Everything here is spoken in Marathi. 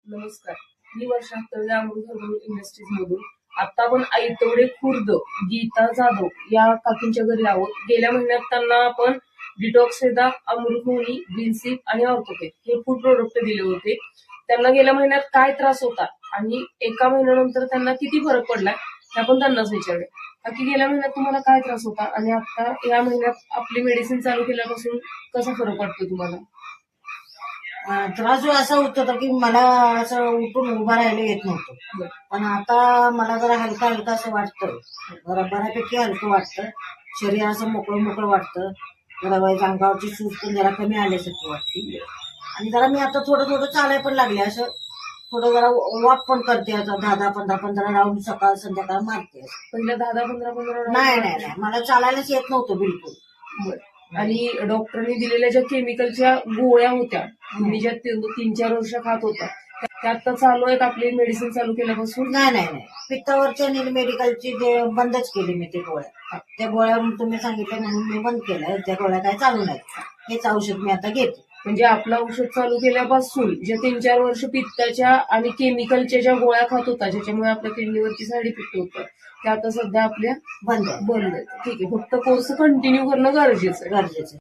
नमस्कार, मी वर्षा हत्तरले अमृत हर्बल इंडस्ट्रीज मधून. आता आपण आयतवडे खुर्द गीता जाधव या काकींच्या घरी आहोत. गेल्या महिन्यात त्यांना आपण डिटॉक्स वेदा, अमृतमोनी, ग्रीनसीप आणि ऑर्थोपेड हे फूड प्रोडक्ट दिले होते. त्यांना गेल्या महिन्यात काय त्रास होता आणि एका महिन्यानंतर त्यांना किती फरक पडलाय हे आपण त्यांनाच विचारूया. काकी, गेल्या महिन्यात तुम्हाला काय त्रास होता आणि आता या महिन्यात आपली मेडिसिन चालू केल्यापासून कसा फरक वाटतो तुम्हाला? त्रास जो असा होत होता की मला असं उठून उभा राहायला येत नव्हतं. पण आता मला जरा हलका हलका असं वाटतं, जरा बऱ्यापैकी हलकं वाटतं. शरीर असं मोकळं मोकळं वाटतं. जरा वाईट अंगावरची सूज पण जरा कमी आल्यासारखी वाटते. आणि जरा मी आता थोडं थोडं चालायला पण लागले. असं थोडं जरा वॉक पण करते. आता 10-15 राऊंड सकाळ संध्याकाळ मारते. पहिल्या 10-15 नाही नाही नाही, मला चालायलाच येत नव्हतं बिलकुल. बरं. आणि डॉक्टरनी दिलेल्या ज्या केमिकलच्या गोळ्या होत्या, तुम्ही ज्या 3-4 वर्ष खात होता, त्या आता चालू आहेत आपली मेडिसिन चालू केल्यापासून? नाही नाही नाही, पित्तावरच्या मेडिकलची जे बंदच केली मी ते गोळ्या. त्या गोळ्या तुम्ही सांगितलं म्हणून मी बंद केल्या. त्या गोळ्या काय चालू नाही. हेच औषध मी आता घेते. म्हणजे आपलं औषध चालू केल्यापासून ज्या 3-4 वर्ष पित्ताच्या आणि केमिकलच्या ज्या गोळ्या खात होता, ज्याच्यामुळे आपल्या किडनीवरची साईड इफेक्ट होतं, त्या आता सध्या आपल्या बंद आहे. बंद आहेत. ठीक आहे, फक्त कोर्स कंटिन्यू करणं गरजेचं आहे.